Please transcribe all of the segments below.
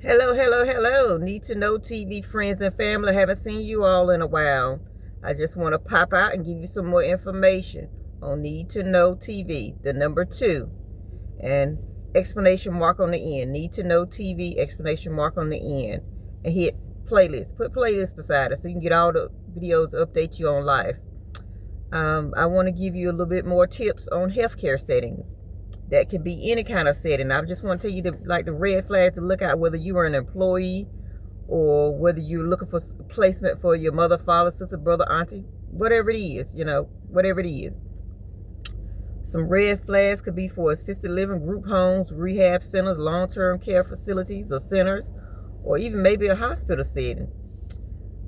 Hello, hello, hello. Need to know TV friends and family. Haven't seen you all in a while. I just want to pop out and give you some more information on Need to Know TV, the number 2, and exclamation mark on the end. Need to Know TV, exclamation mark on the end. And hit playlist. Put playlist beside it so you can get all the videos to update you on life. I want to give you a little bit more tips on healthcare settings. That can be any kind of setting. I just want to tell you the red flags to look at, whether you are an employee or whether you're looking for placement for your mother, father, sister, brother, auntie, whatever it is, whatever it is. Some red flags could be for assisted living, group homes, rehab centers, long-term care facilities or centers, or even maybe a hospital setting.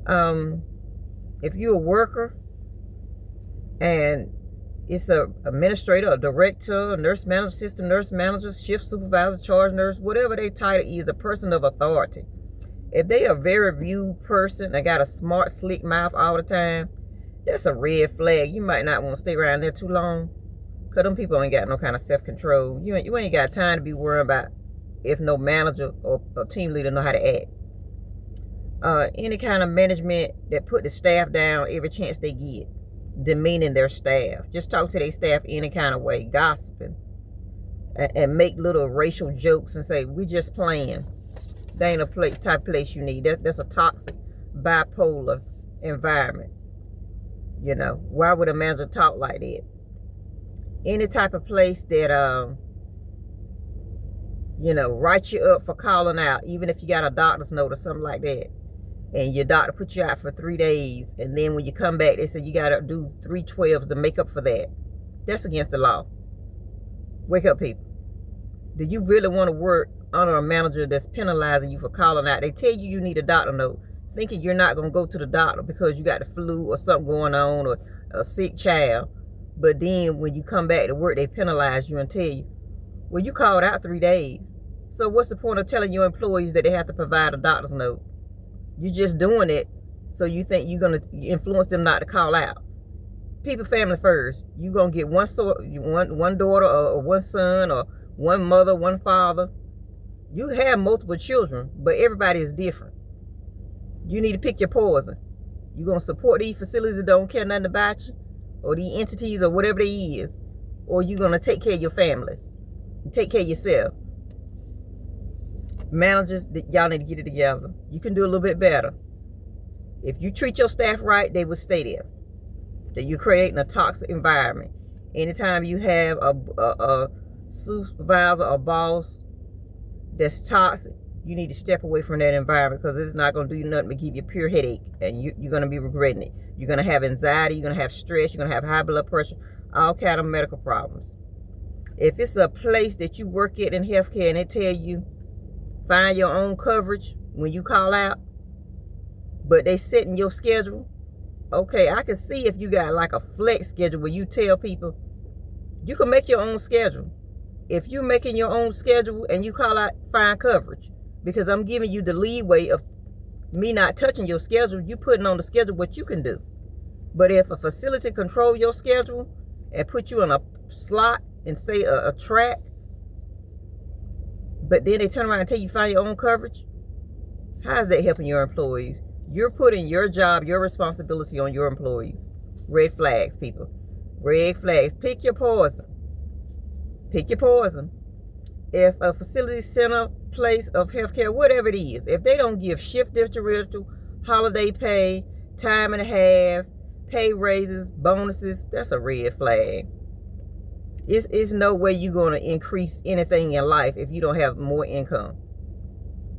If you're a worker and it's a administrator, a director, a nurse manager, assistant nurse manager, shift supervisor, charge nurse, whatever their title is, a person of authority. If they a very viewed person and got a smart, slick mouth all the time, that's a red flag. You might not want to stay around there too long, because them people ain't got no kind of self-control. You ain't got time to be worrying about if no manager or team leader know how to act. Any kind of management that put the staff down every chance they get, demeaning their staff. Just talk to their staff any kind of way, gossiping, and make little racial jokes and say, we just playing. That ain't a type of place you need. That's a toxic, bipolar environment. Why would a manager talk like that? Any type of place that, write you up for calling out, even if you got a doctor's note or something like that, and your doctor put you out for 3 days, and then when you come back, they said you got to do 3/12 to make up for that. That's against the law. Wake up, people. Do you really want to work under a manager that's penalizing you for calling out? They tell you need a doctor note, thinking you're not going to go to the doctor because you got the flu or something going on, or a sick child. But then when you come back to work, they penalize you and tell you, well, you called out 3 days. So what's the point of telling your employees that they have to provide a doctor's note? You're just doing it so you think you're going to influence them not to call out. People, family first. You're going to get one daughter or one son, or one mother, one father. You have multiple children, but everybody is different. You need to pick your poison. You're going to support these facilities that don't care nothing about you, or the entities, or whatever they is, or you're going to take care of your family. Take care of yourself. Managers, y'all need to get it together. You can do a little bit better. If you treat your staff right, they will stay there. That you're creating a toxic environment. Anytime you have a supervisor or boss that's toxic, you need to step away from that environment, because it's not going to do you nothing but give you a pure headache, and you're going to be regretting it. You're going to have anxiety, you're going to have stress, you're going to have high blood pressure, all kind of medical problems. If it's a place that you work at in healthcare and they tell you find your own coverage when you call out, but they set in your schedule, okay, I can see if you got like a flex schedule where you tell people you can make your own schedule. If you're making your own schedule and you call out, find coverage, because I'm giving you the leeway of me not touching your schedule. You putting on the schedule what you can do. But if a facility control your schedule and put you in a slot and say a track, but then they turn around and tell you find your own coverage, how is that helping your employees? You're putting your job, your responsibility on your employees. Red flags, people. Red flags. Pick your poison. Pick your poison. If a facility, center, place of healthcare, whatever it is, if they don't give shift differential, holiday pay, time and a half, pay raises, bonuses, that's a red flag. It's no way you're going to increase anything in life if you don't have more income.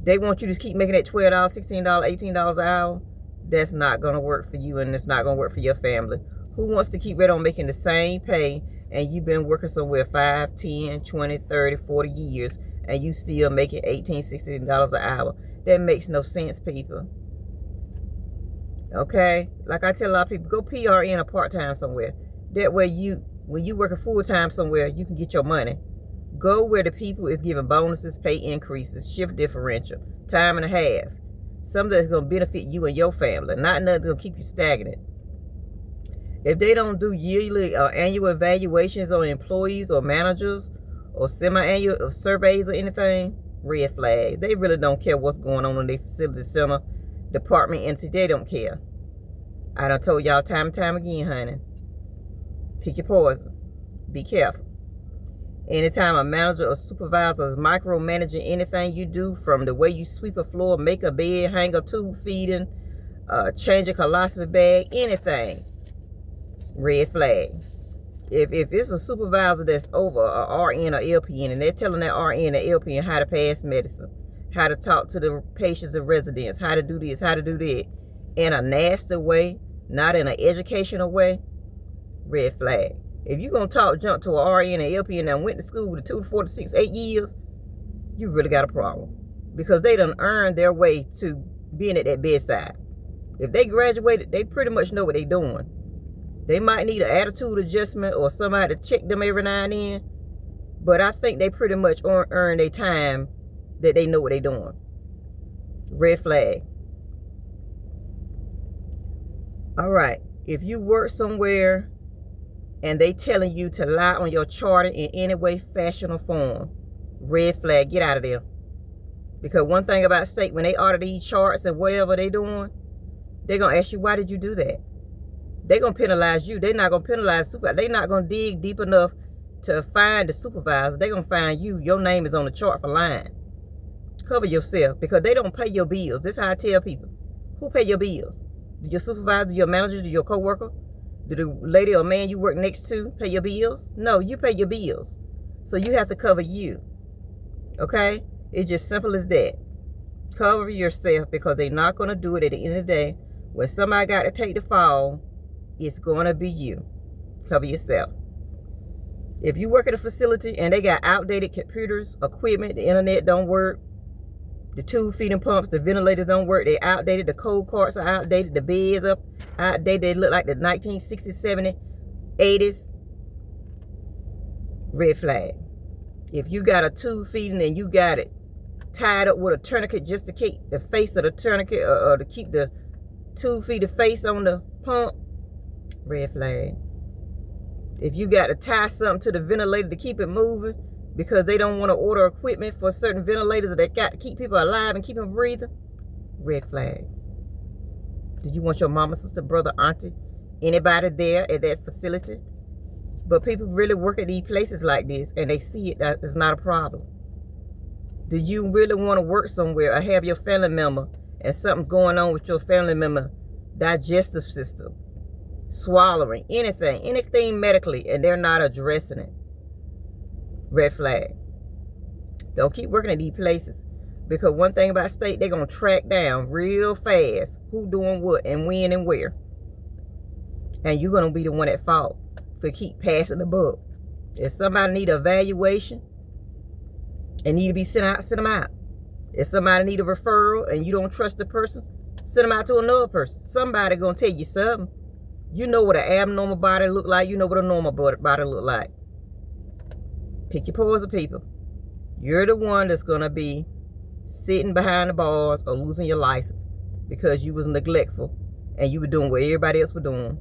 They want you to keep making that $12, $16, $18 an hour. That's not going to work for you, and it's not going to work for your family. Who wants to keep right on making the same pay, and you've been working somewhere 5, 10, 20, 30, 40 years, and you still making $18, $16 an hour? That makes no sense, people. Okay? Like I tell a lot of people, go PRN a part-time somewhere. That way when you working full-time somewhere, you can get your money. Go where the people is giving bonuses, pay increases, shift differential, time and a half. Something that's going to benefit you and your family, not nothing that's going to keep you stagnant. If they don't do yearly or annual evaluations on employees or managers, or semi-annual surveys or anything, red flags. They really don't care what's going on in their facility center, department, entity. They don't care. I done told y'all time and time again, honey. Pick your poison. Be careful. Anytime a manager or supervisor is micromanaging anything you do, from the way you sweep a floor, make a bed, hang a tube feeding, change a colostomy bag, anything, red flag. If it's a supervisor that's over a RN or LPN and they're telling that RN or LPN how to pass medicine, how to talk to the patients and residents, how to do this, how to do that, in a nasty way, not in an educational way, red flag. If you're going to jump to a RN and LPN and went to school with 2 to 4 to 6, 8 years, you really got a problem. Because they done earned their way to being at that bedside. If they graduated, they pretty much know what they're doing. They might need an attitude adjustment or somebody to check them every now and then. But I think they pretty much earn their time that they know what they're doing. Red flag. All right. If you work somewhere and they telling you to lie on your charter in any way, fashion, or form, red flag, get out of there. Because one thing about state, when they order these charts and whatever they doing, they're going to ask you, why did you do that? They're going to penalize you. They're not going to penalize the supervisor. They're not going to dig deep enough to find the supervisor. They're going to find you. Your name is on the chart for lying. Cover yourself, because they don't pay your bills. This is how I tell people. Who pay your bills? Do your supervisor, do your manager, do your coworker? Do the lady or man you work next to pay your bills? No, you pay your bills. So you have to cover you. Okay? It's just simple as that. Cover yourself, because they're not going to do it at the end of the day. When somebody got to take the fall, it's going to be you. Cover yourself. If you work at a facility and they got outdated computers, equipment, the internet don't work, the tube feeding pumps, the ventilators don't work, they outdated, the cold carts are outdated, the beds are outdated, they look like the 1960s, 70s, 80s, red flag. If you got a tube feeding and you got it tied up with a tourniquet just to keep the face of the tourniquet, or to keep the tube feeder face on the pump, red flag. If you got to tie something to the ventilator to keep it moving because they don't want to order equipment for certain ventilators that got to keep people alive and keep them breathing, red flag. Did you want your mama, sister, brother, auntie, anybody there at that facility? But people really work at these places like this and they see it, that it's not a problem. Do you really want to work somewhere or have your family member and something's going on with your family member digestive system, swallowing, anything medically, and they're not addressing it? Red flag. Don't keep working at these places, because one thing about state, they're going to track down real fast who doing what and when and where. And you're going to be the one at fault for keep passing the buck. If somebody need an evaluation and need to be sent out, send them out. If somebody need a referral and you don't trust the person, send them out to another person. Somebody going to tell you something. You know what an abnormal body look like. You know what a normal body look like. Pick your poison, people. You're the one that's going to be sitting behind the bars or losing your license because you was neglectful and you were doing what everybody else was doing.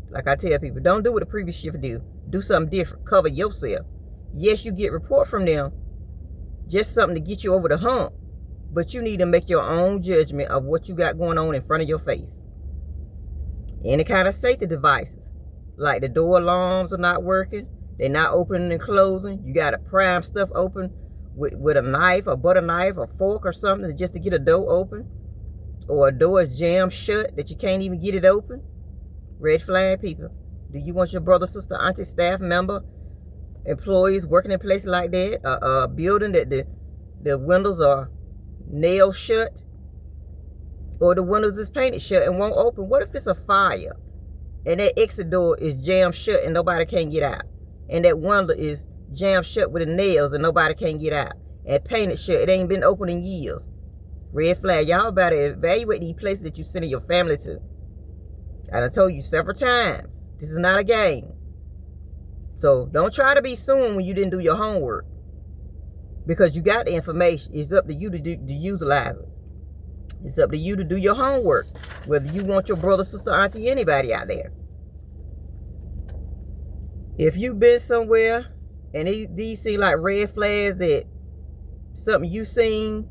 Like I tell people, don't do what the previous shift do. Do something different. Cover yourself. Yes, you get report from them. Just something to get you over the hump. But you need to make your own judgment of what you got going on in front of your face. Any kind of safety devices, like the door alarms are not working. They're not opening and closing. You got to prime stuff open with a knife, a butter knife, a fork or something just to get a door open. Or a door is jammed shut that you can't even get it open. Red flag, people. Do you want your brother, sister, auntie, staff member, employees working in places like that? A building that the windows are nailed shut, or the windows is painted shut and won't open? What if it's a fire and that exit door is jammed shut and nobody can get out? And that window is jammed shut with the nails and nobody can get out, and painted shut, it ain't been open in years. Red flag. Y'all better evaluate these places that you sending your family to. I done told you several times, this is not a game. So don't try to be suing when you didn't do your homework, because you got the information. It's up to you to utilize it. It's up to you to do your homework, whether you want your brother, sister, auntie, anybody out there. If you've been somewhere and these seem like red flags that something you seen,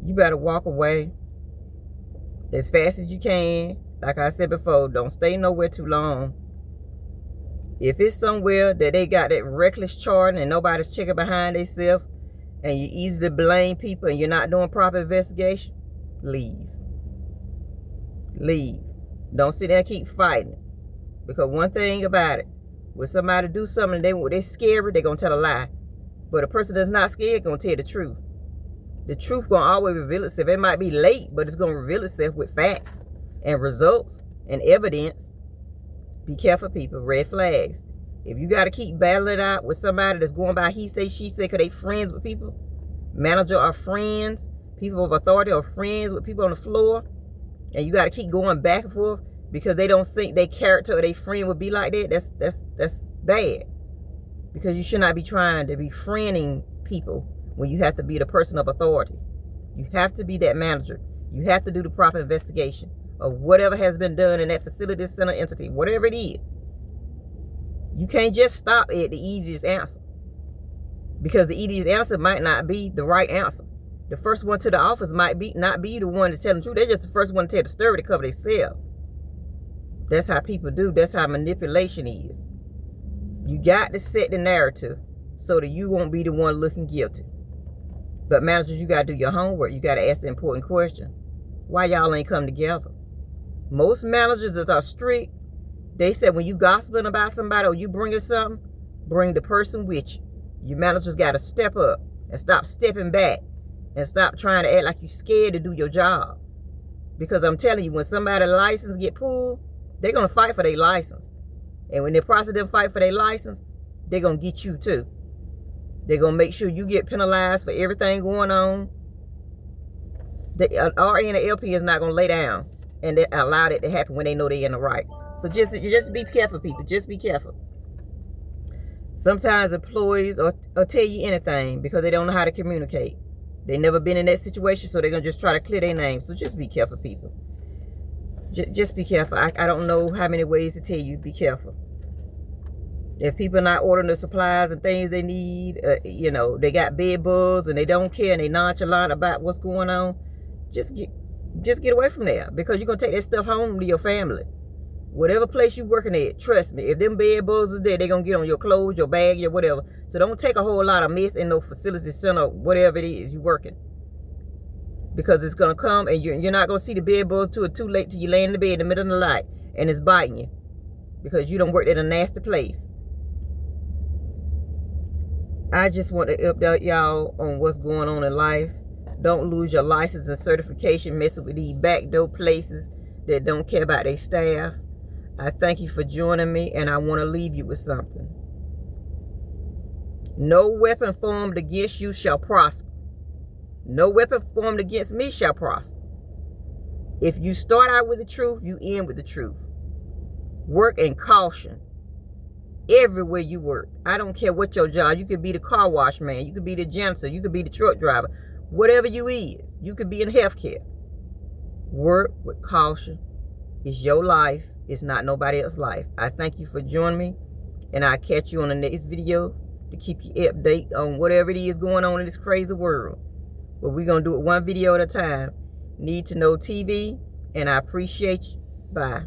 you better walk away as fast as you can. Like I said before, don't stay nowhere too long. If it's somewhere that they got that reckless charting and nobody's checking behind themselves, and you easily blame people and you're not doing proper investigation, leave. Leave. Don't sit there and keep fighting. Because one thing about it, when somebody do something and they're scary, they're going to tell a lie. But a person that's not scared going to tell the truth. The truth going to always reveal itself. It might be late, but it's going to reveal itself with facts and results and evidence. Be careful, people. Red flags. If you got to keep battling it out with somebody that's going by he say, she say, because they friends with people, manager are friends, people of authority are friends with people on the floor, and you got to keep going back and forth because they don't think their character or their friend would be like that, that's bad. Because you should not be trying to be friending people when you have to be the person of authority. You have to be that manager. You have to do the proper investigation of whatever has been done in that facility, center, entity, whatever it is. You can't just stop at the easiest answer, because the easiest answer might not be the right answer. The first one to the office might not be the one to tell the truth. They're just the first one to tell the story to cover themselves. That's how people do. That's how manipulation is. You got to set the narrative so that you won't be the one looking guilty. But managers, you got to do your homework. You got to ask the important question. Why y'all ain't come together? Most managers that are strict, they said when you gossiping about somebody or you bringing something, bring the person with you. You managers got to step up and stop stepping back and stop trying to act like you're scared to do your job. Because I'm telling you, when somebody's license get pulled, they're going to fight for their license. And when they process them fight for their license, they're going to get you too. They're going to make sure you get penalized for everything going on. The RA and the LP is not going to lay down and allow that to happen when they know they're in the right. So just be careful, people. Just be careful. Sometimes employees will tell you anything because they don't know how to communicate. They've never been in that situation, so they're going to just try to clear their name. So just be careful, people. Just be careful. I don't know how many ways to tell you. Be careful. If people are not ordering the supplies and things they need, they got bed bugs and they don't care and they nonchalant about what's going on, just get away from there, because you're going to take that stuff home to your family. Whatever place you're working at, trust me, if them bed bugs is there, they're going to get on your clothes, your bag, your whatever. So don't take a whole lot of mess in no facility center, whatever it is you're working. Because it's going to come and you're not going to see the bed bugs till it's too late, till you lay in the bed in the middle of the night and it's biting you. Because you don't work at a nasty place. I just want to update y'all on what's going on in life. Don't lose your license and certification messing with these backdoor places that don't care about their staff. I thank you for joining me, and I want to leave you with something. No weapon formed against you shall prosper. No weapon formed against me shall prosper. If you start out with the truth, you end with the truth. Work in caution. Everywhere you work. I don't care what your job. You could be the car wash man. You could be the janitor. You could be the truck driver. Whatever you is. You could be in healthcare. Work with caution. It's your life. It's not nobody else's life. I thank you for joining me. And I'll catch you on the next video to keep you updated on whatever it is going on in this crazy world. But we're going to do it one video at a time. Need to Know TV. And I appreciate you. Bye.